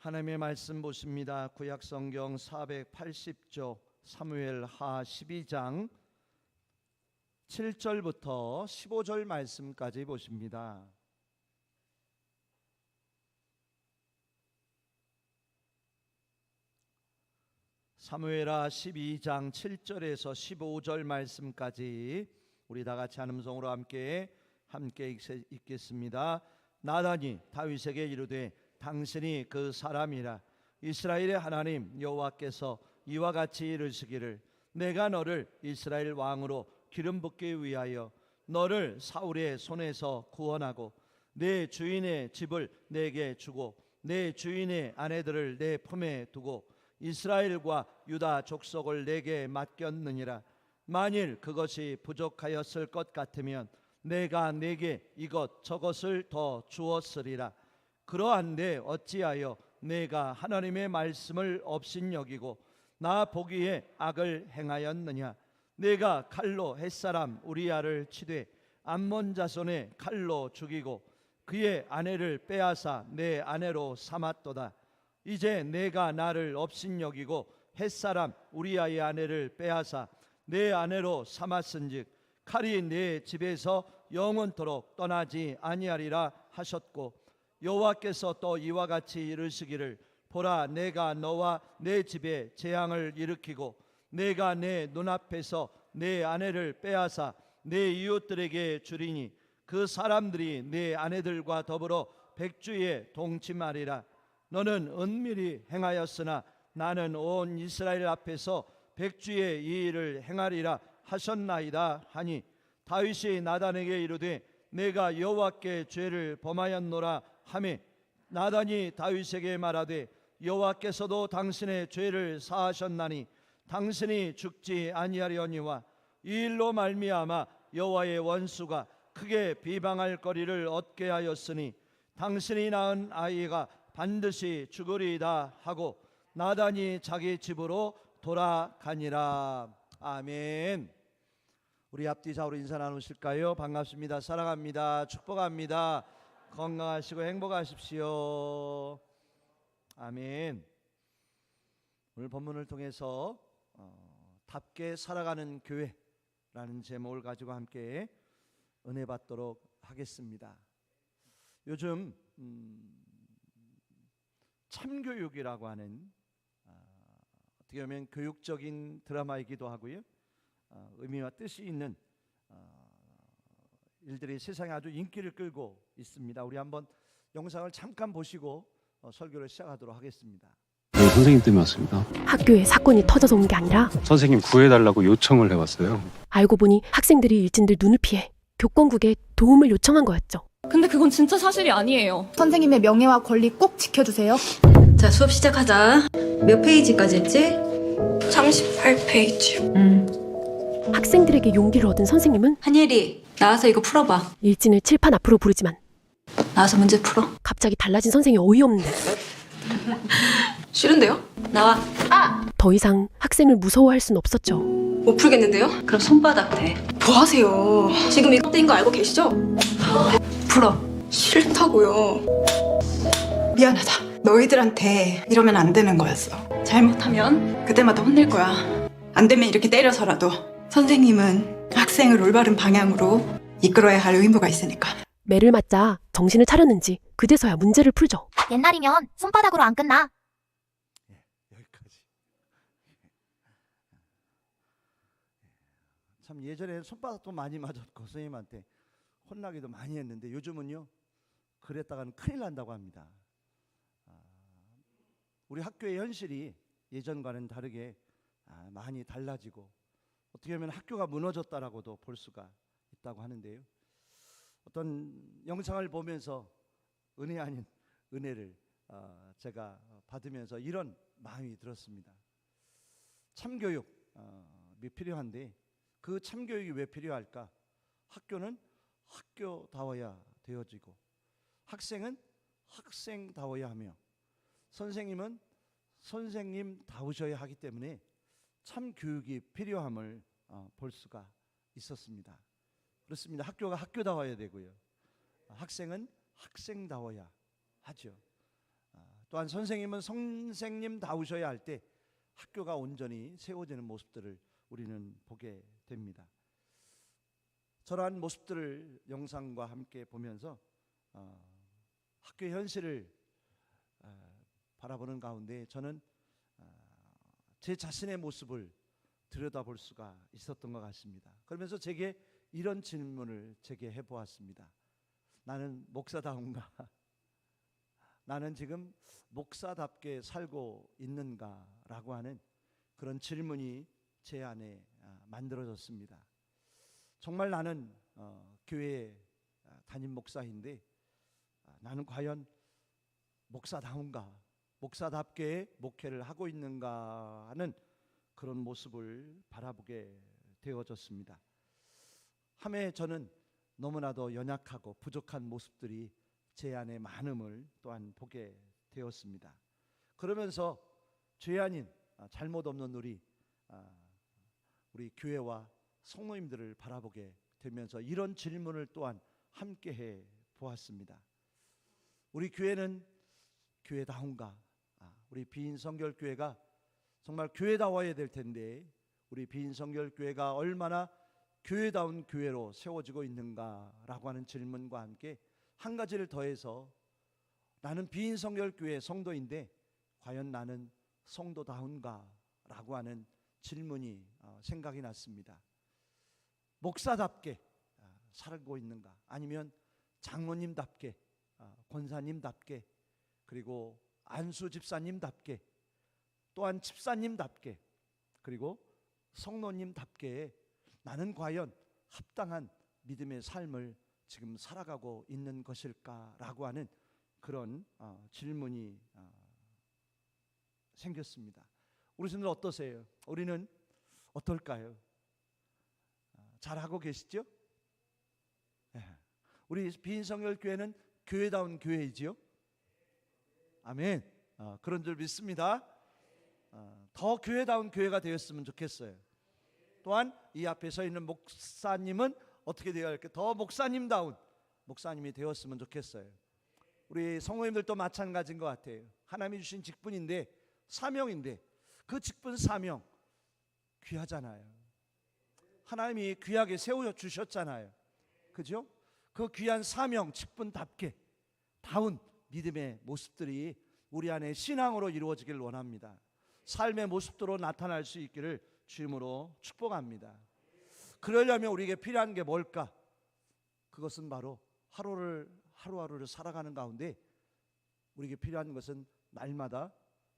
하나님의 말씀 보십니다. 구약성경 480조 사무엘하 12장 7절부터 15절 말씀까지 보십니다. 사무엘하 12장 7절에서 15절 말씀까지 우리 다 같이 한 음성으로 함께 읽겠습니다. 나단이 다윗에게 이르되 당신이 그 사람이라. 이스라엘의 하나님 여호와께서 이와 같이 이르시기를 내가 너를 이스라엘 왕으로 기름 붓기 위하여 너를 사울의 손에서 구원하고 내 주인의 집을 내게 주고 내 주인의 아내들을 내 품에 두고 이스라엘과 유다 족속을 내게 맡겼느니라. 만일 그것이 부족하였을 것 같으면 내가 내게 이것 저것을 더 주었으리라. 그러한데 어찌하여 내가 하나님의 말씀을 업신여기고 나 보기에 악을 행하였느냐. 내가 칼로 햇사람 우리아를 치되 암몬 자손의 칼로 죽이고 그의 아내를 빼앗아 내 아내로 삼았도다. 이제 내가 나를 업신여기고 햇사람 우리아의 아내를 빼앗아 내 아내로 삼았은즉 칼이 내 집에서 영원토록 떠나지 아니하리라 하셨고 여호와께서 또 이와 같이 이르시기를 보라 내가 너와 내 집에 재앙을 일으키고 내가 내 눈앞에서 내 아내를 빼앗아 내 이웃들에게 주리니 그 사람들이 내 아내들과 더불어 백주에 동침하리라. 너는 은밀히 행하였으나 나는 온 이스라엘 앞에서 백주의 이 일을 행하리라 하셨나이다 하니 다윗이 나단에게 이르되 내가 여호와께 죄를 범하였노라 하매 나단이 다윗에게 말하되 여호와께서도 당신의 죄를 사하셨나니 당신이 죽지 아니하려니와 이 일로 말미암아 여호와의 원수가 크게 비방할 거리를 얻게 하였으니 당신이 낳은 아이가 반드시 죽으리이다 하고 나단이 자기 집으로 돌아가니라. 아멘. 우리 앞뒤 좌우로 인사 나누실까요? 반갑습니다. 사랑합니다. 축복합니다. 건강하시고 행복하십시오. 아멘. 오늘 본문을 통해서 답게 살아가는 교회라는 제목을 가지고 함께 은혜 받도록 하겠습니다. 요즘 참교육이라고 하는 어떻게 보면 교육적인 드라마이기도 하고요, 의미와 뜻이 있는 일들이 세상에 아주 인기를 끌고 있습니다. 우리 한번 영상을 잠깐 보시고 설교를 시작하도록 하겠습니다. 네, 선생님 때문에 왔습니다. 학교에 사건이 터져서 온 게 아니라 선생님 구해달라고 요청을 해왔어요. 알고 보니 학생들이 일진들 눈을 피해 교권국에 도움을 요청한 거였죠. 근데 그건 진짜 사실이 아니에요. 선생님의 명예와 권리 꼭 지켜주세요. 자, 수업 시작하자. 몇 페이지까지 했지? 38페이지. 학생들에게 용기를 얻은 선생님은 한예리, 나와서 이거 풀어봐. 일진을 칠판 앞으로 부르지만 나와서 문제 풀어. 갑자기 달라진 선생이 어이없는데 싫은데요? 나와. 더 이상 학생을 무서워할 순 없었죠. 못 풀겠는데요? 그럼 손바닥 대. 뭐 하세요? 지금 이거 떼인 거 알고 계시죠? 풀어. 싫다고요. 미안하다. 너희들한테 이러면 안 되는 거였어. 잘못하면 그때마다 혼낼 거야. 안 되면 이렇게 때려서라도. 선생님은 학생을 올바른 방향으로 이끌어야 할 의무가 있으니까. 매를 맞자 정신을 차렸는지 그제서야 문제를 풀죠. 옛날이면 손바닥으로 안 끝나. 여기까지. 참 예전에 손바닥도 많이 맞았고 선생님한테 혼나기도 많이 했는데 요즘은요 그랬다가는 큰일 난다고 합니다. 우리 학교의 현실이 예전과는 다르게 많이 달라지고 어떻게 보면 학교가 무너졌다라고도 볼 수가 있다고 하는데요. 어떤 영상을 보면서 은혜 아닌 은혜를 제가 받으면서 이런 마음이 들었습니다. 참교육이 필요한데 그 참교육이 왜 필요할까? 학교는 학교다워야 되어지고 학생은 학생다워야 하며 선생님은 선생님다우셔야 하기 때문에 참교육이 필요함을 볼 수가 있었습니다. 그렇습니다. 학교가 학교다워야 되고요, 학생은 학생다워야 하죠. 또한 선생님은 선생님다우셔야 할 때 학교가 온전히 세워지는 모습들을 우리는 보게 됩니다. 저러한 모습들을 영상과 함께 보면서 학교의 현실을 바라보는 가운데 저는 제 자신의 모습을 들여다볼 수가 있었던 것 같습니다. 그러면서 제게 이런 질문을 제게 해보았습니다. 나는 목사다운가? 나는 지금 목사답게 살고 있는가라고 하는 그런 질문이 제 안에 만들어졌습니다. 정말 나는 교회 담임 목사인데 나는 과연 목사다운가? 목사답게 목회를 하고 있는가 하는 그런 모습을 바라보게 되어졌습니다. 함에 저는 너무나도 연약하고 부족한 모습들이 제 안에 많음을 또한 보게 되었습니다. 그러면서 죄 아닌 잘못 없는 우리 교회와 성도님들을 바라보게 되면서 이런 질문을 또한 함께 해 보았습니다. 우리 교회는 교회다운가? 우리 비인성결교회가 정말 교회다워야 될 텐데 우리 비인성결교회가 얼마나 교회다운 교회로 세워지고 있는가라고 하는 질문과 함께 한 가지를 더해서 나는 비인성결교회 성도인데 과연 나는 성도다운가라고 하는 질문이 생각이 났습니다. 목사답게 살고 있는가? 아니면 장로님답게, 권사님답게, 그리고 안수 집사님답게, 또한 집사님답게, 그리고 성도님답게 나는 과연 합당한 믿음의 삶을 지금 살아가고 있는 것일까라고 하는 그런 질문이 생겼습니다. 우리 분들 어떠세요? 우리는 어떨까요? 잘하고 계시죠? 우리 비인성결교회는 교회다운 교회이지요? 아멘. 그런 줄 믿습니다. 더 교회다운 교회가 되었으면 좋겠어요. 또한 이 앞에 서 있는 목사님은 어떻게 되어야 할까? 더 목사님다운 목사님이 되었으면 좋겠어요. 우리 성도님들도 마찬가지인 것 같아요. 하나님이 주신 직분인데, 사명인데, 그 직분 사명 귀하잖아요. 하나님이 귀하게 세워주셨잖아요. 그죠? 그 귀한 사명 직분답게 다운 믿음의 모습들이 우리 안에 신앙으로 이루어지길 원합니다. 삶의 모습으로 나타날 수 있기를 주님으로 축복합니다. 그러려면 우리에게 필요한 게 뭘까? 그것은 바로 하루하루를 살아가는 가운데 우리에게 필요한 것은 날마다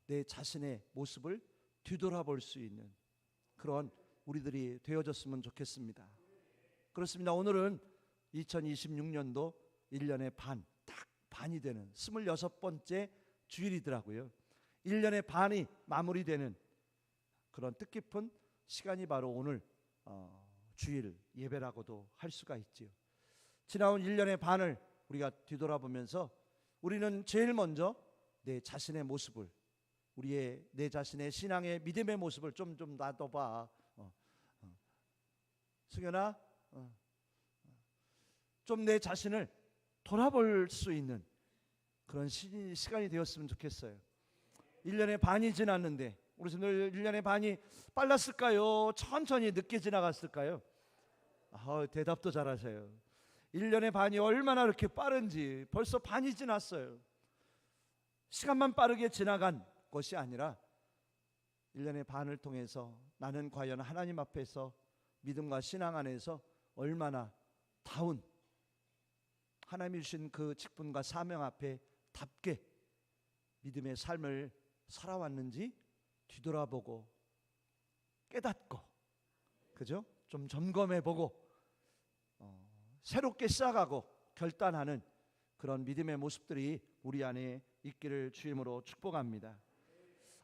내 자신의 모습을 뒤돌아볼 수 있는 그런 우리들이 되어졌으면 좋겠습니다. 그렇습니다. 오늘은 2026년도 1년의 딱 반이 되는 26번째 주일이더라고요. 1년의 반이 마무리되는 그런 뜻깊은 시간이 바로 오늘 주일 예배라고도 할 수가 있지요. 지나온 1년의 반을 우리가 뒤돌아보면서 우리는 제일 먼저 내 자신의 모습을, 내 자신의 신앙의 믿음의 모습을 좀 놔둬봐. 승현아, 좀 내 자신을 돌아볼 수 있는 그런 시간이 되었으면 좋겠어요. 1년의 반이 지났는데 우리 선생님들 1년의 반이 빨랐을까요? 천천히 늦게 지나갔을까요? 대답도 잘하세요. 1년의 반이 얼마나 그렇게 빠른지 벌써 반이 지났어요. 시간만 빠르게 지나간 것이 아니라 1년의 반을 통해서 나는 과연 하나님 앞에서 믿음과 신앙 안에서 얼마나 다운 하나님이 주신 그 직분과 사명 앞에 답게 믿음의 삶을 살아왔는지 뒤돌아보고 깨닫고, 그죠? 좀 점검해보고 새롭게 시작하고 결단하는 그런 믿음의 모습들이 우리 안에 있기를 주임으로 축복합니다.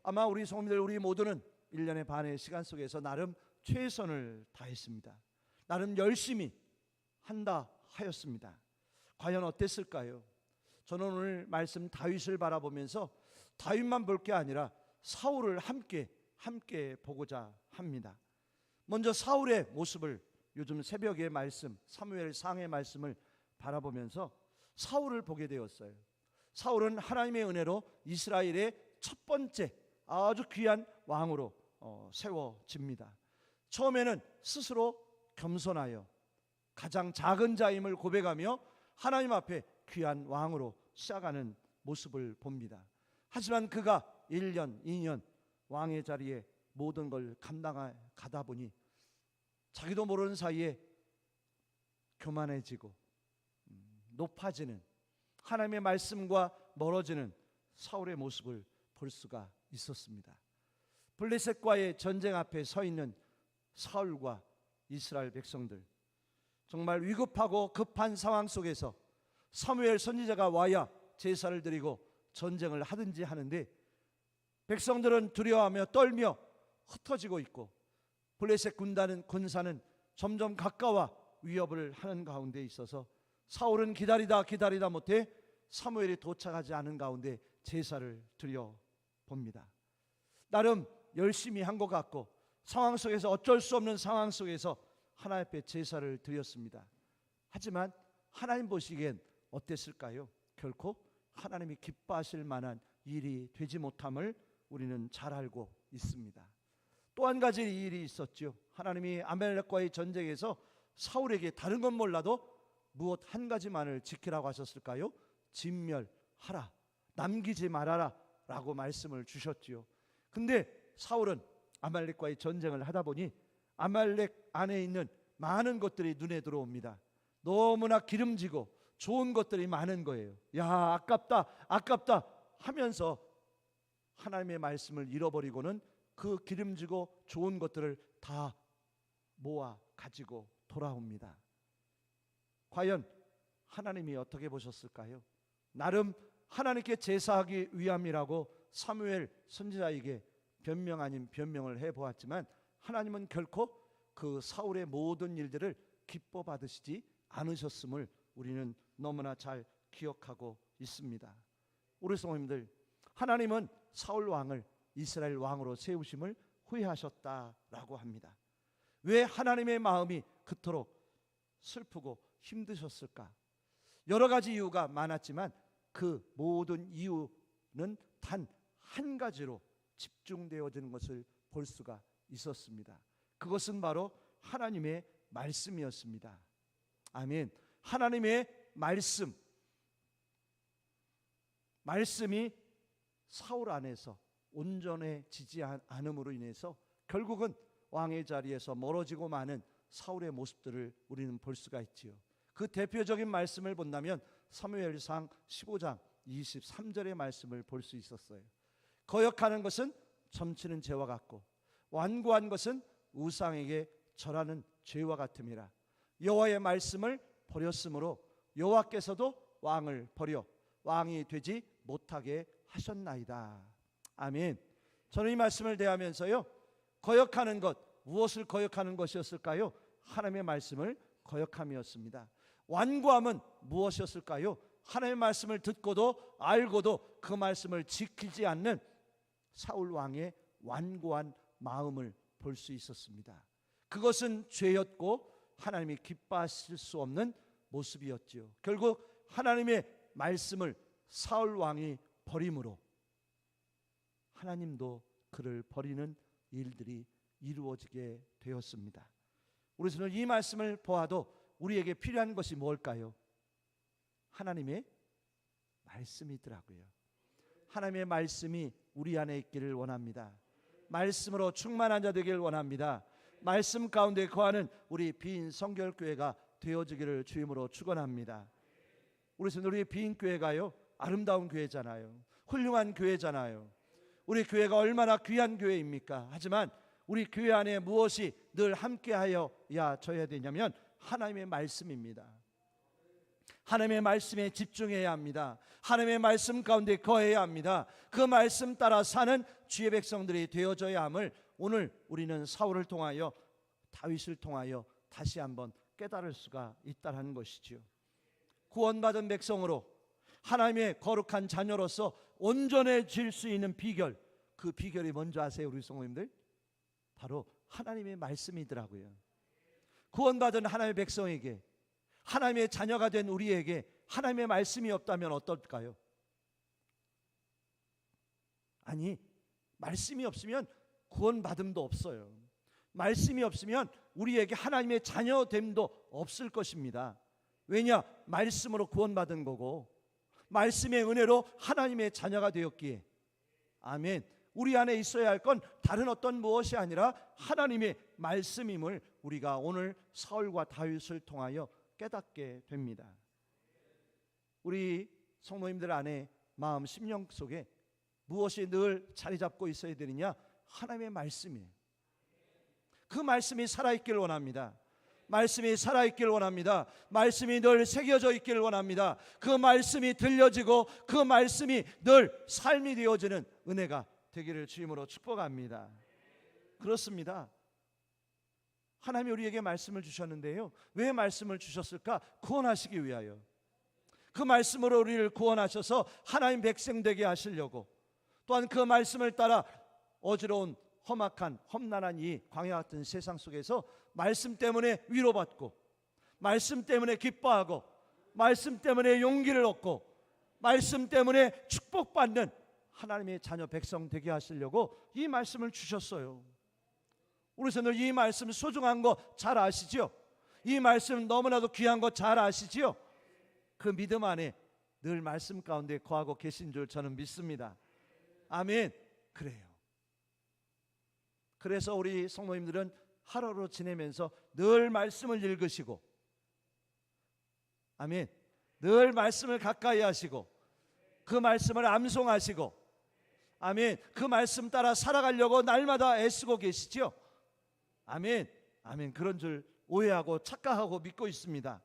아마 우리 성도들 우리 모두는 1년의 반의 시간 속에서 나름 최선을 다했습니다. 나름 열심히 한다 하였습니다. 과연 어땠을까요? 저는 오늘 말씀 다윗을 바라보면서 다윗만 볼 게 아니라 사울을 함께 보고자 합니다. 먼저 사울의 모습을 요즘 새벽의 말씀 사무엘상의 말씀을 바라보면서 사울을 보게 되었어요. 사울은 하나님의 은혜로 이스라엘의 첫 번째 아주 귀한 왕으로 세워집니다. 처음에는 스스로 겸손하여 가장 작은 자임을 고백하며 하나님 앞에 귀한 왕으로 시작하는 모습을 봅니다. 하지만 그가 1년, 2년 왕의 자리에 모든 걸 감당하다 보니 자기도 모르는 사이에 교만해지고 높아지는, 하나님의 말씀과 멀어지는 사울의 모습을 볼 수가 있었습니다. 블레셋과의 전쟁 앞에 서 있는 사울과 이스라엘 백성들, 정말 위급하고 급한 상황 속에서 사무엘 선지자가 와야 제사를 드리고 전쟁을 하든지 하는데 백성들은 두려워하며 떨며 흩어지고 있고 블레셋 군사는 점점 가까워 위협을 하는 가운데 있어서 사울은 기다리다 못해 사무엘이 도착하지 않은 가운데 제사를 드려 봅니다. 나름 열심히 한 것 같고 상황 속에서 어쩔 수 없는 상황 속에서 하나님 앞에 제사를 드렸습니다. 하지만 하나님 보시기엔 어땠을까요? 결코 하나님이 기뻐하실 만한 일이 되지 못함을 우리는 잘 알고 있습니다. 또 한 가지 일이 있었죠. 하나님이 아말렉과의 전쟁에서 사울에게 다른 건 몰라도 무엇 한 가지만을 지키라고 하셨을까요? 진멸하라, 남기지 말아라 라고 말씀을 주셨지요. 근데 사울은 아말렉과의 전쟁을 하다 보니 아말렉 안에 있는 많은 것들이 눈에 들어옵니다. 너무나 기름지고 좋은 것들이 많은 거예요. 야, 아깝다 하면서 하나님의 말씀을 잃어버리고는 그 기름지고 좋은 것들을 다 모아 가지고 돌아옵니다. 과연 하나님이 어떻게 보셨을까요? 나름 하나님께 제사하기 위함이라고 사무엘 선지자에게 변명 아닌 변명을 해보았지만 하나님은 결코 그 사울의 모든 일들을 기뻐 받으시지 않으셨음을 우리는 너무나 잘 기억하고 있습니다. 우리 성도님들, 하나님은 사울 왕을 이스라엘 왕으로 세우심을 후회하셨다라고 합니다. 왜 하나님의 마음이 그토록 슬프고 힘드셨을까? 여러 가지 이유가 많았지만 그 모든 이유는 단 한 가지로 집중되어지는 것을 볼 수가 있었습니다. 그것은 바로 하나님의 말씀이었습니다. 아멘. 하나님의 말씀이 사울 안에서 온전해지지 않음으로 인해서 결국은 왕의 자리에서 멀어지고 마는 사울의 모습들을 우리는 볼 수가 있지요. 그 대표적인 말씀을 본다면 사무엘상 15장 23절의 말씀을 볼 수 있었어요. 거역하는 것은 점치는 죄와 같고 완고한 것은 우상에게 절하는 죄와 같음이라. 여호와의 말씀을 버렸으므로 여호와께서도 왕을 버려 왕이 되지 못하게 하셨나이다. 아멘. 저는 이 말씀을 대하면서요, 거역하는 것, 무엇을 거역하는 것이었을까요? 하나님의 말씀을 거역함이었습니다. 완고함은 무엇이었을까요? 하나님의 말씀을 듣고도 알고도 그 말씀을 지키지 않는 사울 왕의 완고한 마음을 볼 수 있었습니다. 그것은 죄였고 하나님이 기뻐하실 수 없는 모습이었지요. 결국 하나님의 말씀을 사울 왕이 버림으로 하나님도 그를 버리는 일들이 이루어지게 되었습니다. 우리는 이 말씀을 보아도 우리에게 필요한 것이 뭘까요? 하나님의 말씀이더라고요. 하나님의 말씀이 우리 안에 있기를 원합니다. 말씀으로 충만한 자 되기를 원합니다. 말씀 가운데 거하는 우리 빈 성결교회가 되어지기를 주임으로 축원합니다. 우리 빈 교회가요, 아름다운 교회잖아요. 훌륭한 교회잖아요. 우리 교회가 얼마나 귀한 교회입니까? 하지만 우리 교회 안에 무엇이 늘 함께하여야 져야 되냐면 하나님의 말씀입니다. 하나님의 말씀에 집중해야 합니다. 하나님의 말씀 가운데 거해야 합니다. 그 말씀 따라 사는 주의 백성들이 되어져야 함을 오늘 우리는 사울을 통하여 다윗을 통하여 다시 한번 깨달을 수가 있다는 것이지요. 구원받은 백성으로 하나님의 거룩한 자녀로서 온전해질 수 있는 비결, 그 비결이 뭔지 아세요, 우리 성도님들? 바로 하나님의 말씀이더라고요. 구원받은 하나님의 백성에게, 하나님의 자녀가 된 우리에게 하나님의 말씀이 없다면 어떨까요? 아니, 말씀이 없으면 구원받음도 없어요. 말씀이 없으면 우리에게 하나님의 자녀됨도 없을 것입니다. 왜냐? 말씀으로 구원받은 거고 말씀의 은혜로 하나님의 자녀가 되었기에. 아멘. 우리 안에 있어야 할 건 다른 어떤 무엇이 아니라 하나님의 말씀임을 우리가 오늘 사울과 다윗을 통하여 깨닫게 됩니다. 우리 성도님들 안에 마음 심령 속에 무엇이 늘 자리 잡고 있어야 되느냐? 하나님의 말씀이에요. 그 말씀이 살아있기를 원합니다. 말씀이 살아있기를 원합니다. 말씀이 늘 새겨져 있기를 원합니다. 그 말씀이 들려지고 그 말씀이 늘 삶이 되어지는 은혜가 되기를 주임으로 축복합니다. 그렇습니다. 하나님이 우리에게 말씀을 주셨는데요, 왜 말씀을 주셨을까? 구원하시기 위하여. 그 말씀으로 우리를 구원하셔서 하나님 백성 되게 하시려고, 또한 그 말씀을 따라 어지러운 험악한 험난한 이 광야 같은 세상 속에서 말씀 때문에 위로받고, 말씀 때문에 기뻐하고, 말씀 때문에 용기를 얻고, 말씀 때문에 축복받는 하나님의 자녀 백성 되게 하시려고 이 말씀을 주셨어요. 우리 성도들 이 말씀 소중한 거 잘 아시죠? 이 말씀 너무나도 귀한 거 잘 아시죠? 그 믿음 안에 늘 말씀 가운데 거하고 계신 줄 저는 믿습니다. 아멘. 그래요. 그래서 우리 성도님들은 하루를 지내면서 늘 말씀을 읽으시고, 아멘, 늘 말씀을 가까이 하시고 그 말씀을 암송하시고, 아멘, 그 말씀 따라 살아가려고 날마다 애쓰고 계시죠? 아멘. 아멘. 그런 줄 오해하고 착각하고 믿고 있습니다.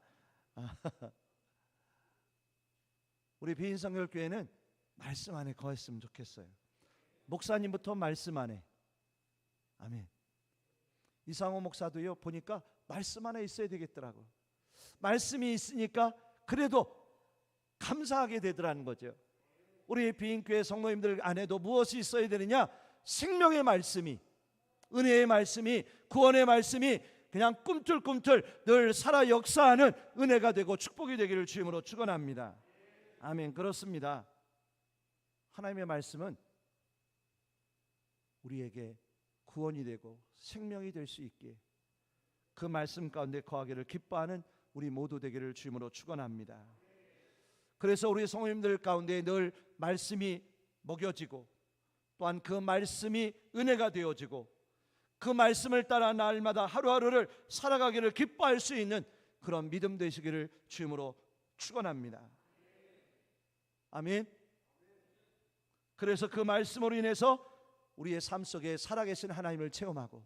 우리 비인성결교회는 말씀 안에 거했으면 좋겠어요. 목사님부터 말씀 안에. 아멘. 이상호 목사도요, 보니까 말씀 안에 있어야 되겠더라고. 말씀이 있으니까 그래도 감사하게 되더라는 거죠. 우리 비인교회 성도님들 안에도 무엇이 있어야 되느냐? 생명의 말씀이, 은혜의 말씀이, 구원의 말씀이 그냥 꿈틀꿈틀 늘 살아 역사하는 은혜가 되고 축복이 되기를 주임으로 축원합니다. 아멘. 그렇습니다. 하나님의 말씀은 우리에게 구원이 되고 생명이 될 수 있기에 그 말씀 가운데 거하기를 기뻐하는 우리 모두 되기를 주임으로 축원합니다. 그래서 우리 성도님들 가운데 늘 말씀이 먹여지고, 또한 그 말씀이 은혜가 되어지고, 그 말씀을 따라 날마다 하루하루를 살아가기를 기뻐할 수 있는 그런 믿음 되시기를 주임으로 축원합니다. 아멘. 그래서 그 말씀으로 인해서 우리의 삶 속에 살아계신 하나님을 체험하고,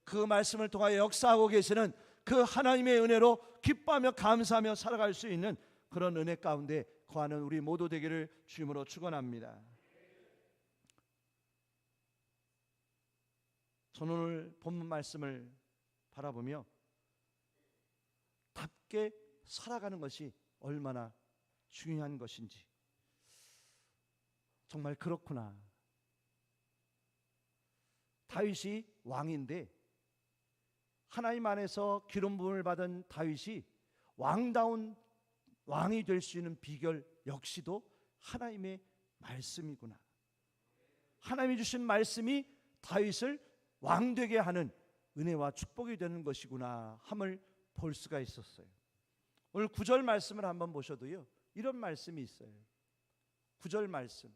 그 말씀을 통하여 역사하고 계시는 그 하나님의 은혜로 기뻐하며 감사하며 살아갈 수 있는 그런 은혜 가운데 거하는 우리 모두 되기를 주임으로 축원합니다. 저는 오늘 본문 말씀을 바라보며 답게 살아가는 것이 얼마나 중요한 것인지, 정말 그렇구나. 다윗이 왕인데 하나님 안에서 기름 부음을 받은 다윗이 왕다운 왕이 될 수 있는 비결 역시도 하나님의 말씀이구나. 하나님이 주신 말씀이 다윗을 왕되게 하는 은혜와 축복이 되는 것이구나 함을 볼 수가 있었어요. 오늘 9절 말씀을 한번 보셔도요, 이런 말씀이 있어요. 9절 말씀.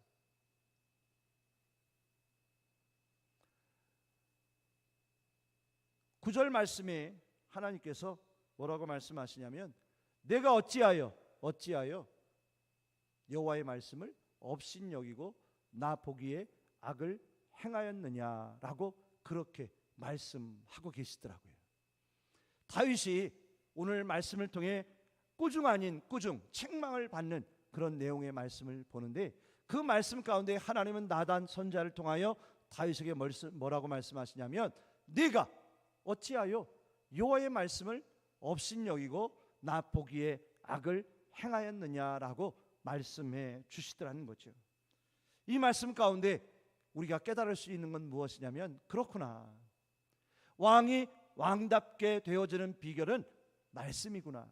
구절 말씀에 하나님께서 뭐라고 말씀하시냐면, 내가 어찌하여 여호와의 말씀을 업신여기고 나 보기에 악을 행하였느냐라고 그렇게 말씀하고 계시더라고요. 다윗이 오늘 말씀을 통해 꾸중 아닌 꾸중, 책망을 받는 그런 내용의 말씀을 보는데, 그 말씀 가운데 하나님은 나단 선지자를 통하여 다윗에게 뭐라고 말씀하시냐면, 네가 어찌하여 여호와의 말씀을 업신여기고 나 보기에 악을 행하였느냐라고 말씀해 주시더라는 거죠. 이 말씀 가운데 우리가 깨달을 수 있는 건 무엇이냐면, 그렇구나, 왕이 왕답게 되어지는 비결은 말씀이구나.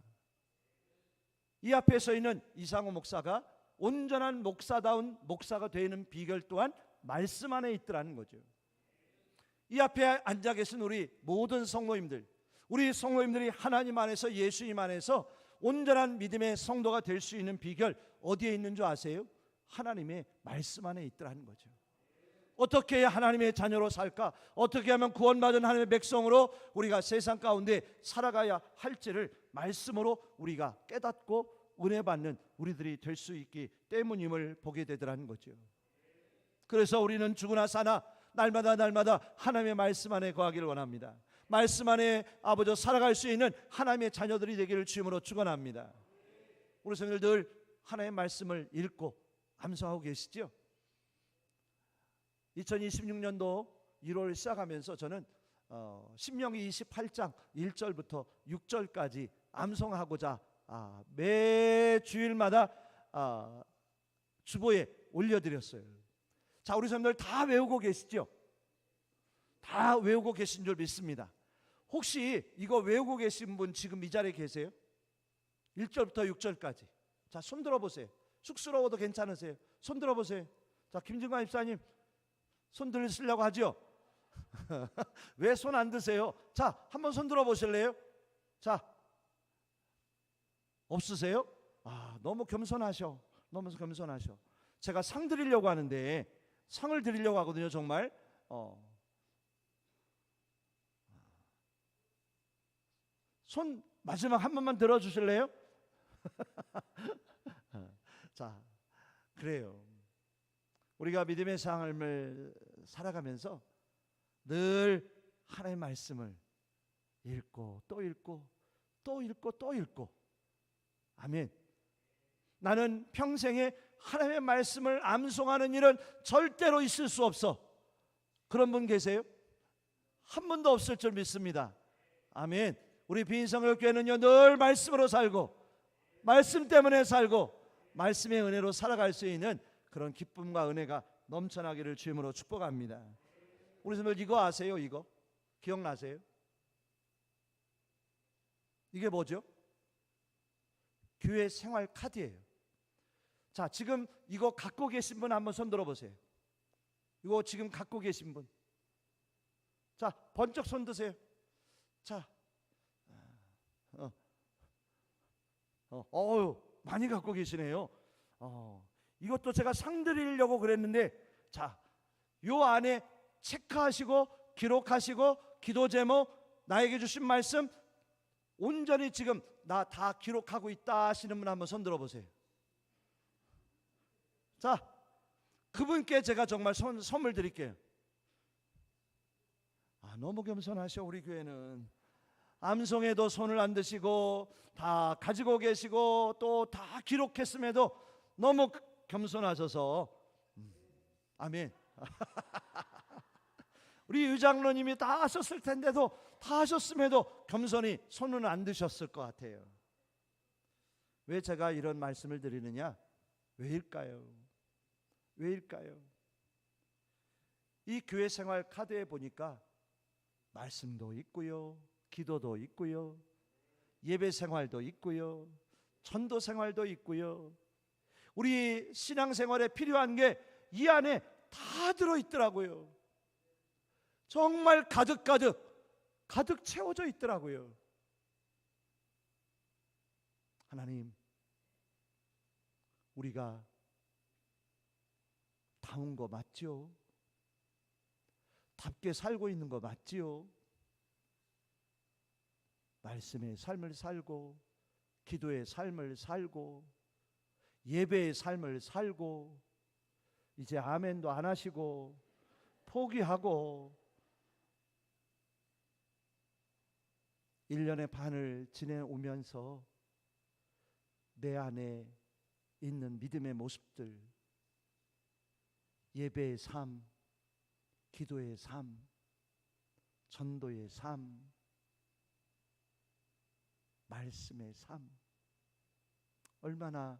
이 앞에 서 있는 이상호 목사가 온전한 목사다운 목사가 되는 비결 또한 말씀 안에 있더라는 거죠. 이 앞에 앉아 계신 우리 모든 성도님들, 우리 성도님들이 하나님 안에서, 예수님 안에서 온전한 믿음의 성도가 될 수 있는 비결 어디에 있는 줄 아세요? 하나님의 말씀 안에 있더라는 거죠. 어떻게 해야 하나님의 자녀로 살까? 어떻게 하면 구원받은 하나님의 백성으로 우리가 세상 가운데 살아가야 할지를 말씀으로 우리가 깨닫고 은혜 받는 우리들이 될 수 있기 때문임을 보게 되더라는 거죠. 그래서 우리는 죽으나 사나 날마다 하나님의 말씀 안에 거하기를 원합니다. 말씀 안에 아버지 살아갈 수 있는 하나님의 자녀들이 되기를 주님으로 축원합니다. 우리 성도들 늘 하나님의 말씀을 읽고 암송하고 계시죠? 2026년도 1월 시작하면서 저는 신명기 28장 1절부터 6절까지 암송하고자 매 주일마다 주보에 올려드렸어요. 자, 우리 성도들 다 외우고 계시죠? 다 외우고 계신 줄 믿습니다. 혹시 이거 외우고 계신 분 지금 이 자리에 계세요? 1절부터 6절까지. 자, 손 들어보세요. 쑥스러워도 괜찮으세요? 손 들어보세요. 자, 김진관 입사님 손 들으시려고 하죠? 왜 손 안 드세요? 자, 한번 손 들어보실래요? 자, 없으세요? 너무 겸손하셔. 너무 겸손하셔. 제가 상 드리려고 하는데, 상을 드리려고 하거든요. 정말 손 마지막 한 번만 들어주실래요? 자, 그래요. 우리가 믿음의 삶을 살아가면서 늘 하나님의 말씀을 읽고 또 읽고 또 읽고 또 읽고, 아멘. 나는 평생에 하나님의 말씀을 암송하는 일은 절대로 있을 수 없어. 그런 분 계세요? 한 분도 없을 줄 믿습니다. 아멘. 우리 빈성교회는요 늘 말씀으로 살고 말씀 때문에 살고 말씀의 은혜로 살아갈 수 있는 그런 기쁨과 은혜가 넘쳐나기를 주님으로 축복합니다. 우리 선생님 이거 아세요? 이거 기억나세요? 이게 뭐죠? 교회 생활 카드예요. 자, 지금 이거 갖고 계신 분 한번 손 들어보세요. 이거 지금 갖고 계신 분. 자, 번쩍 손 드세요. 자, 많이 갖고 계시네요. 이것도 제가 상 드리려고 그랬는데, 자, 요 안에 체크하시고 기록하시고 기도 제목, 나에게 주신 말씀 온전히 지금 나 다 기록하고 있다 하시는 분 한번 손 들어보세요. 자, 그분께 제가 정말 선물 드릴게요. 너무 겸손하셔. 우리 교회는 암송에도 손을 안 드시고 다 가지고 계시고 또 다 기록했음에도 너무 겸손하셔서 아멘. 우리 유장로님이 다 하셨을 텐데도 다 하셨음에도 겸손히 손은 안 드셨을 것 같아요. 왜 제가 이런 말씀을 드리느냐? 왜일까요? 왜일까요? 이 교회 생활 카드에 보니까 말씀도 있고요, 기도도 있고요, 예배 생활도 있고요, 전도 생활도 있고요. 우리 신앙 생활에 필요한 게 이 안에 다 들어 있더라고요. 정말 가득 채워져 있더라고요. 하나님, 우리가 다운 거 맞지요? 답게 살고 있는 거 맞지요? 말씀의 삶을 살고 기도의 삶을 살고 예배의 삶을 살고 이제 아멘도 안 하시고 포기하고 1년의 반을 지내오면서 내 안에 있는 믿음의 모습들, 예배의 삶, 기도의 삶, 전도의 삶, 말씀의 삶, 얼마나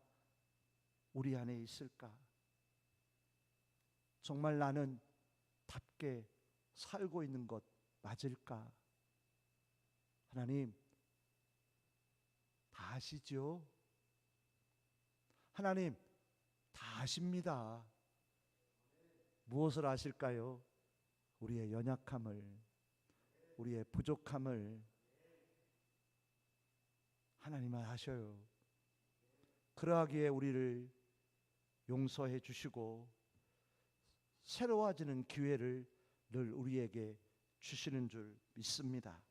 우리 안에 있을까? 정말 나는 답게 살고 있는 것 맞을까? 하나님, 다 아시죠? 하나님, 다 아십니다. 무엇을 아실까요? 우리의 연약함을, 우리의 부족함을 하나님은 아셔요. 그러하기에 우리를 용서해 주시고 새로워지는 기회를 늘 우리에게 주시는 줄 믿습니다.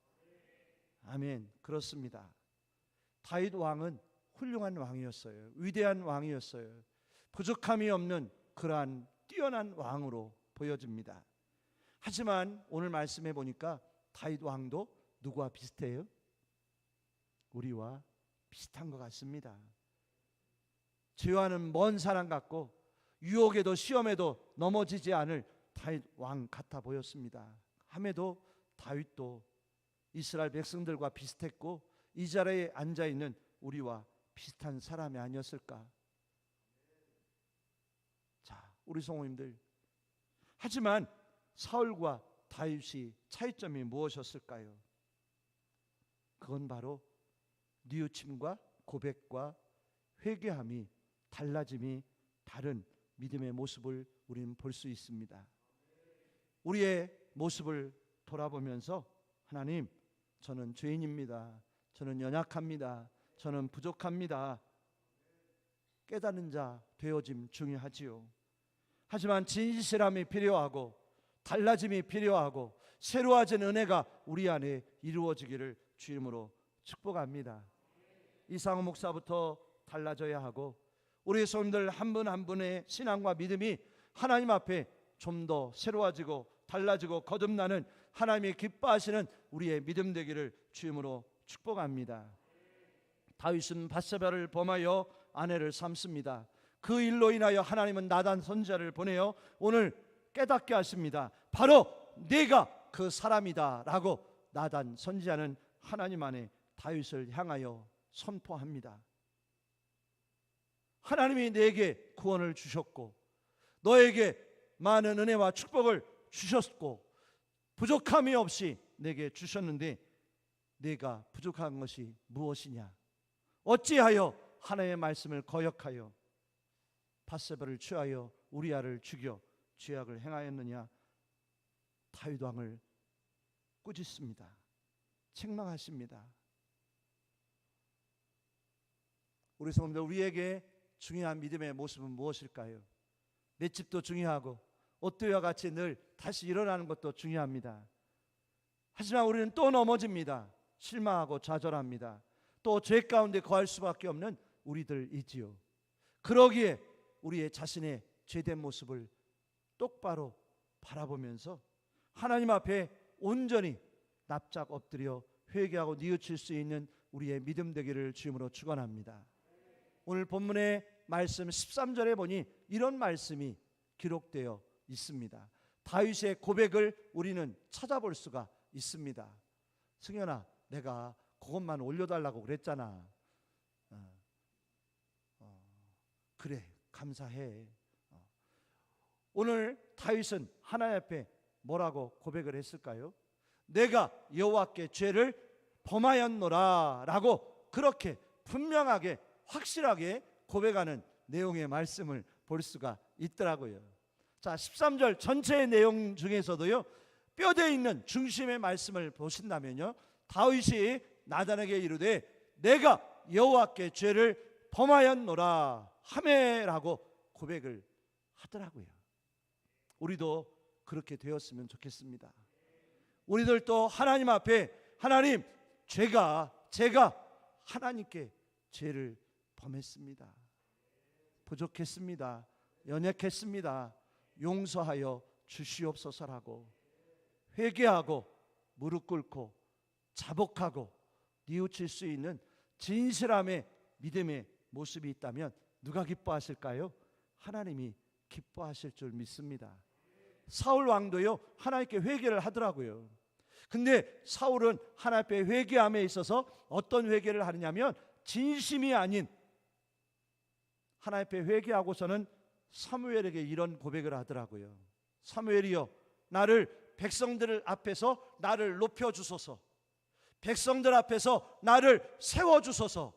아멘. 그렇습니다. 다윗 왕은 훌륭한 왕이었어요. 위대한 왕이었어요. 부족함이 없는 그러한 뛰어난 왕으로 보여집니다. 하지만 오늘 말씀해 보니까 다윗 왕도 누구와 비슷해요? 우리와 비슷한 것 같습니다. 죄와는 먼 사람 같고 유혹에도 시험에도 넘어지지 않을 다윗 왕 같아 보였습니다. 함에도 다윗도 이스라엘 백성들과 비슷했고 이 자리에 앉아 있는 우리와 비슷한 사람이 아니었을까? 자, 우리 성도님들, 하지만 사울과 다윗이 차이점이 무엇이었을까요? 그건 바로 뉘우침과 고백과 회개함이 달라짐이 다른 믿음의 모습을 우리는 볼 수 있습니다. 우리의 모습을 돌아보면서 하나님, 저는 죄인입니다. 저는 연약합니다. 저는 부족합니다. 깨닫는 자 되어짐 중요하지요. 하지만 진실함이 필요하고 달라짐이 필요하고 새로워진 은혜가 우리 안에 이루어지기를 주 이름으로 축복합니다. 이상호 목사부터 달라져야 하고 우리 성도들 한 분 한 분의 신앙과 믿음이 하나님 앞에 좀 더 새로워지고 달라지고 거듭나는 하나님이 기뻐하시는 우리의 믿음 되기를 주 이름으로 축복합니다. 다윗은 밧세바를 범하여 아내를 삼습니다. 그 일로 인하여 하나님은 나단 선지자를 보내어 오늘 깨닫게 하십니다. 바로 내가 그 사람이다 라고 나단 선지자는 하나님 안에 다윗을 향하여 선포합니다. 하나님이 내게 구원을 주셨고 너에게 많은 은혜와 축복을 주셨고 부족함이 없이 내게 주셨는데 내가 부족한 것이 무엇이냐? 어찌하여 하나님의 말씀을 거역하여 밧세바를 취하여 우리아를 죽여 죄악을 행하였느냐? 다윗 왕을 꾸짖습니다. 책망하십니다. 우리 성도들, 우리에게 중요한 믿음의 모습은 무엇일까요? 맷집도 중요하고 옷도와 같이 늘 다시 일어나는 것도 중요합니다. 하지만 우리는 또 넘어집니다. 실망하고 좌절합니다. 또 죄 가운데 거할 수밖에 없는 우리들이지요. 그러기에 우리의 자신의 죄된 모습을 똑바로 바라보면서 하나님 앞에 온전히 납작 엎드려 회개하고 뉘우칠 수 있는 우리의 믿음 되기를 주님으로 축원합니다. 오늘 본문의 말씀 13절에 보니 이런 말씀이 기록되어 있습니다. 다윗의 고백을 우리는 찾아볼 수가 있습니다. 승현아, 내가 그것만 올려달라고 그랬잖아. 그래, 감사해. 오늘 다윗은 하나님 앞에 뭐라고 고백을 했을까요? 내가 여호와께 죄를 범하였노라 라고 그렇게 분명하게 확실하게 고백하는 내용의 말씀을 볼 수가 있더라고요. 자, 13절 전체의 내용 중에서도요, 뼈대에 있는 중심의 말씀을 보신다면요, 다윗이 나단에게 이르되 내가 여호와께 죄를 범하였노라 하매라고 고백을 하더라고요. 우리도 그렇게 되었으면 좋겠습니다. 우리들도 하나님 앞에 하나님, 제가 하나님께 죄를 범했습니다. 부족했습니다. 연약했습니다. 용서하여 주시옵소서라고 회개하고 무릎 꿇고 자복하고 뉘우칠 수 있는 진실함의 믿음의 모습이 있다면 누가 기뻐하실까요? 하나님이 기뻐하실 줄 믿습니다. 사울 왕도요, 하나님께 회개를 하더라고요. 근데 사울은 하나님 앞에 회개함에 있어서 어떤 회개를 하느냐면 진심이 아닌 하나님 앞에 회개하고서는 사무엘에게 이런 고백을 하더라고요. 사무엘이여, 나를 백성들 앞에서 나를 높여주소서, 백성들 앞에서 나를 세워주소서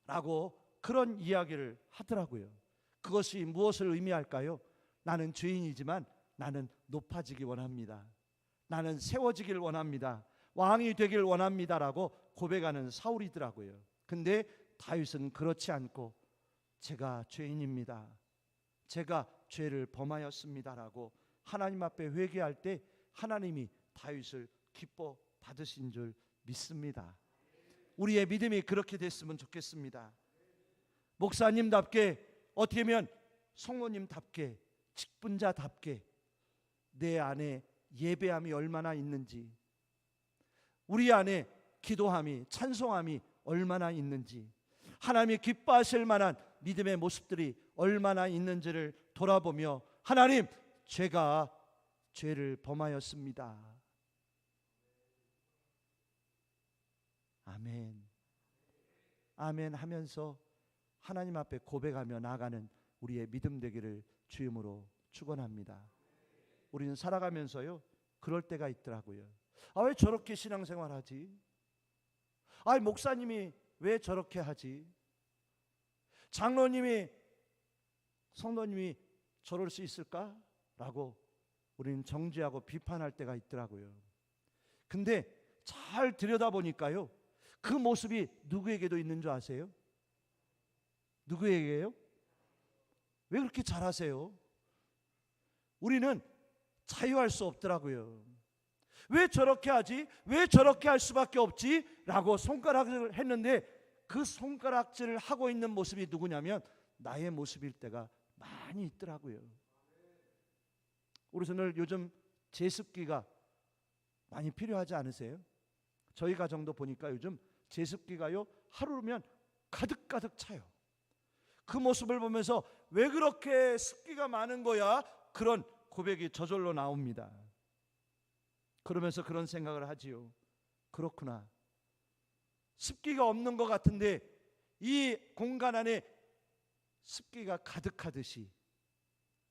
라고 그런 이야기를 하더라고요. 그것이 무엇을 의미할까요? 나는 죄인이지만 나는 높아지기 원합니다. 나는 세워지길 원합니다. 왕이 되길 원합니다라고 고백하는 사울이더라고요. 근데 다윗은 그렇지 않고 제가 죄인입니다. 제가 죄를 범하였습니다라고 하나님 앞에 회개할 때 하나님이 다윗을 기뻐 받으신 줄 믿습니다. 우리의 믿음이 그렇게 됐으면 좋겠습니다. 목사님답게, 어떻게 보면 성모님답게, 직분자답게 내 안에 예배함이 얼마나 있는지, 우리 안에 기도함이, 찬송함이 얼마나 있는지, 하나님이 기뻐하실 만한 믿음의 모습들이 얼마나 있는지를 돌아보며 하나님, 제가 죄를 범하였습니다. 아멘, 아멘 하면서 하나님 앞에 고백하며 나아가는 우리의 믿음 되기를 주임으로 축원합니다. 우리는 살아가면서요, 그럴 때가 있더라고요. 왜 저렇게 신앙생활하지? 목사님이 왜 저렇게 하지? 장로님이, 성도님이 저럴 수 있을까? 라고 우리는 정죄하고 비판할 때가 있더라고요. 근데 잘 들여다보니까요, 그 모습이 누구에게도 있는 줄 아세요? 누구에게요? 왜 그렇게 잘하세요? 우리는 자유할 수 없더라고요. 왜 저렇게 하지? 왜 저렇게 할 수밖에 없지? 라고 손가락을 했는데 그 손가락질을 하고 있는 모습이 누구냐면 나의 모습일 때가 많이 있더라고요. 우리 손을 요즘 제습기가 많이 필요하지 않으세요? 저희 가정도 보니까 요즘 제습기가요, 하루면 가득가득 차요. 그 모습을 보면서 왜 그렇게 습기가 많은 거야? 그런 고백이 저절로 나옵니다. 그러면서 그런 생각을 하지요. 그렇구나. 습기가 없는 것 같은데 이 공간 안에 습기가 가득하듯이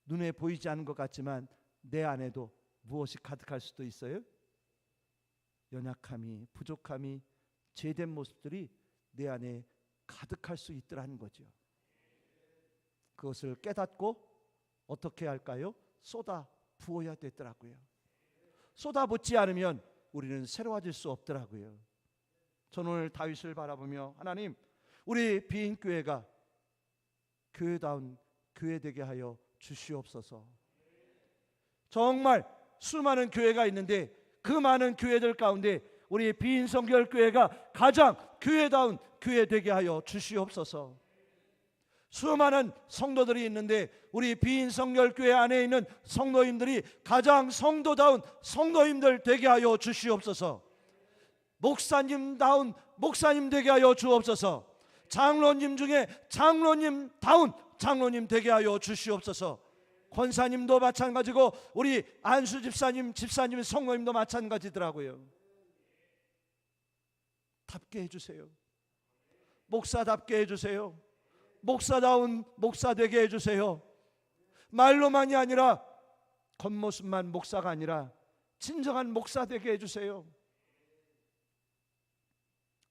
눈에 보이지 않는 것 같지만 내 안에도 무엇이 가득할 수도 있어요? 연약함이, 부족함이, 죄된 모습들이 내 안에 가득할 수 있더라는 거죠. 그것을 깨닫고 어떻게 할까요? 쏟아 부어야 되더라고요. 쏟아붓지 않으면 우리는 새로워질 수 없더라고요. 저는 오늘 다윗을 바라보며 하나님, 우리 비인교회가 교회다운 교회 되게 하여 주시옵소서. 정말 수많은 교회가 있는데 그 많은 교회들 가운데 우리 비인성결교회가 가장 교회다운 교회 되게 하여 주시옵소서. 수많은 성도들이 있는데 우리 비인성결교회 안에 있는 성도님들이 가장 성도다운 성도님들 되게 하여 주시옵소서. 목사님다운 목사님 되게 하여 주옵소서. 장로님 중에 장로님다운 장로님 되게 하여 주시옵소서. 권사님도 마찬가지고 우리 안수 집사님, 성모님도 마찬가지더라고요. 답게 해주세요. 목사답게 해주세요. 목사다운 목사 되게 해주세요. 말로만이 아니라, 겉모습만 목사가 아니라 진정한 목사 되게 해주세요.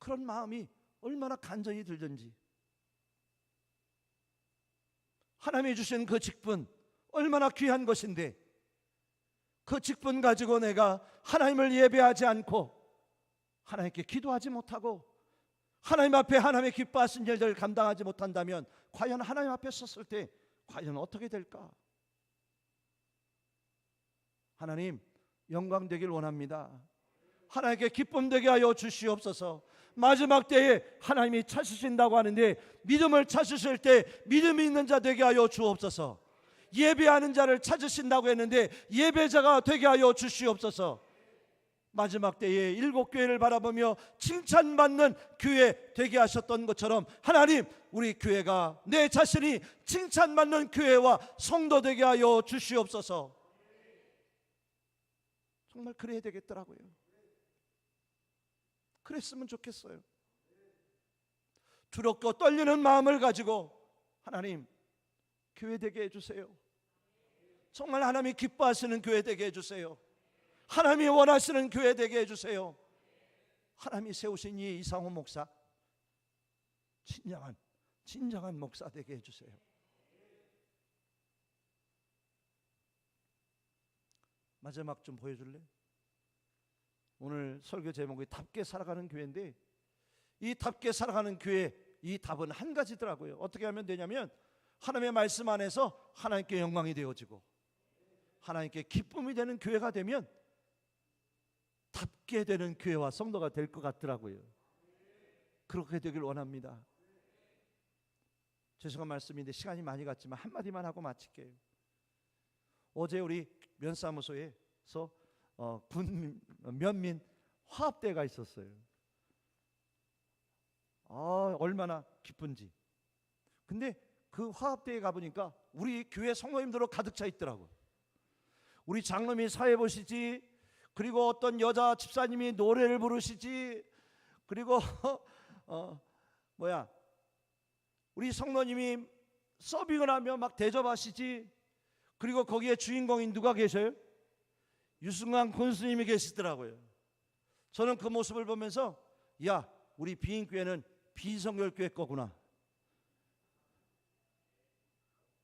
그런 마음이 얼마나 간절히 들든지, 하나님이 주신 그 직분 얼마나 귀한 것인데 그 직분 가지고 내가 하나님을 예배하지 않고 하나님께 기도하지 못하고 하나님 앞에 하나님의 기뻐하신 일들을 감당하지 못한다면 과연 하나님 앞에 섰을 때 과연 어떻게 될까? 하나님, 영광 되길 원합니다. 하나님께 기쁨 되게 하여 주시옵소서. 마지막 때에 하나님이 찾으신다고 하는데 믿음을 찾으실 때 믿음이 있는 자 되게 하여 주옵소서. 예배하는 자를 찾으신다고 했는데 예배자가 되게 하여 주시옵소서. 마지막 때에 7교회를 바라보며 칭찬받는 교회 되게 하셨던 것처럼 하나님, 우리 교회가, 내 자신이 칭찬받는 교회와 성도 되게 하여 주시옵소서. 정말 그래야 되겠더라고요. 그랬으면 좋겠어요. 두렵고 떨리는 마음을 가지고 하나님, 교회 되게 해주세요. 정말 하나님이 기뻐하시는 교회 되게 해주세요. 하나님이 원하시는 교회 되게 해주세요. 하나님이 세우신 이 이상호 목사, 진정한 목사 되게 해주세요. 마지막 좀 보여줄래? 오늘 설교 제목이 답게 살아가는 교회인데, 이 답게 살아가는 교회, 이 답은 한 가지더라고요. 어떻게 하면 되냐면 하나님의 말씀 안에서 하나님께 영광이 되어지고 하나님께 기쁨이 되는 교회가 되면 답게 되는 교회와 성도가 될 것 같더라고요. 그렇게 되길 원합니다. 죄송한 말씀인데 시간이 많이 갔지만 한마디만 하고 마칠게요. 어제 우리 면사무소에서 군 면민 화합대회가 있었어요. 얼마나 기쁜지. 근데 그 화합대회 가보니까 우리 교회 성도님들로 가득 차 있더라고요. 우리 장로님이 사회 보시지, 그리고 어떤 여자 집사님이 노래를 부르시지, 그리고 우리 성도님이 서빙을 하며 막 대접하시지, 그리고 거기에 주인공인 누가 계셔요? 유승환 군수님이 계시더라고요. 저는 그 모습을 보면서 야, 우리 비인교회는 비성결교회 거구나.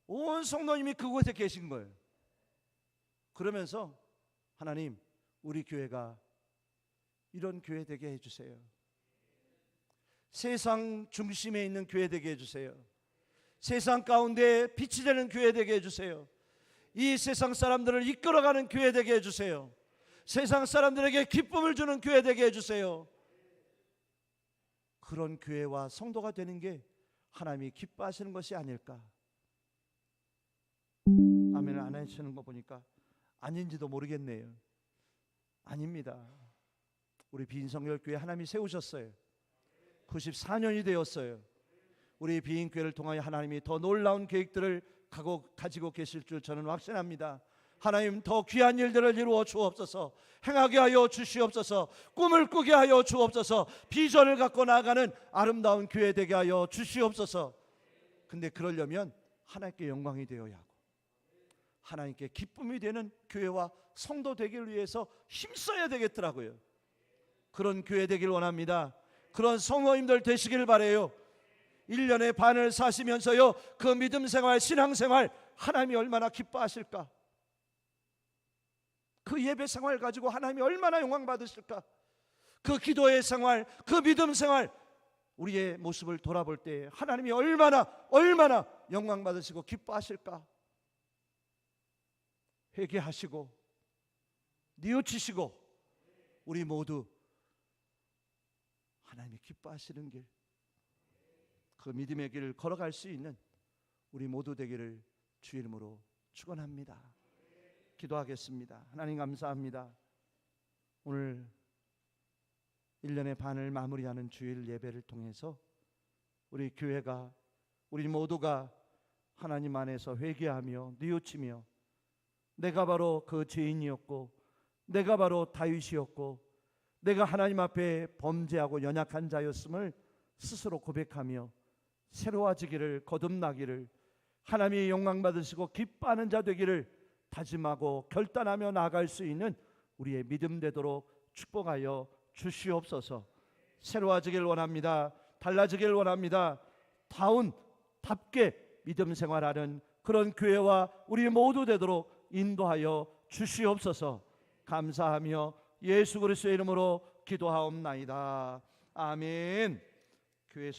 온 성도님이 그곳에 계신 거예요. 그러면서 하나님, 우리 교회가 이런 교회 되게 해주세요. 세상 중심에 있는 교회 되게 해주세요. 세상 가운데 빛이 되는 교회 되게 해주세요. 이 세상 사람들을 이끌어가는 교회 되게 해주세요. 세상 사람들에게 기쁨을 주는 교회 되게 해주세요. 그런 교회와 성도가 되는 게 하나님이 기뻐하시는 것이 아닐까. 아멘을 안 해주시는 거 보니까 아닌지도 모르겠네요. 아닙니다. 우리 비인성결교회 하나님이 세우셨어요. 94년이 되었어요. 우리 비인교회를 통하여 하나님이 더 놀라운 계획들을 가지고 계실 줄 저는 확신합니다. 하나님, 더 귀한 일들을 이루어 주옵소서. 행하게 하여 주시옵소서. 꿈을 꾸게 하여 주옵소서. 비전을 갖고 나아가는 아름다운 교회 되게 하여 주시옵소서. 근데 그러려면 하나님께 영광이 되어야 하고 하나님께 기쁨이 되는 교회와 성도 되기를 위해서 힘써야 되겠더라고요. 그런 교회 되길 원합니다. 그런 성도님들 되시길 바라요. 1년의 반을 사시면서요, 그 믿음 생활, 신앙 생활, 하나님이 얼마나 기뻐하실까? 그 예배 생활 가지고 하나님이 얼마나 영광 받으실까? 그 기도의 생활, 그 믿음 생활, 우리의 모습을 돌아볼 때 하나님이 얼마나 영광 받으시고 기뻐하실까? 회개하시고 뉘우치시고 우리 모두 하나님이 기뻐하시는 길, 그 믿음의 길을 걸어갈 수 있는 우리 모두 되기를 주 이름으로 축원합니다. 기도하겠습니다. 하나님 감사합니다. 오늘 1년의 반을 마무리하는 주일 예배를 통해서 우리 교회가, 우리 모두가 하나님 안에서 회개하며 뉘우치며 내가 바로 그 죄인이었고 내가 바로 다윗이었고 내가 하나님 앞에 범죄하고 연약한 자였음을 스스로 고백하며 새로워지기를, 거듭나기를, 하나님이 영광 받으시고 기뻐하는 자 되기를 다짐하고 결단하며 나아갈 수 있는 우리의 믿음 되도록 축복하여 주시옵소서. 새로워지길 원합니다. 달라지길 원합니다. 답게 믿음 생활하는 그런 교회와 우리 모두 되도록 인도하여 주시옵소서. 감사하며 예수 그리스도의 이름으로 기도하옵나이다. 아멘. 교회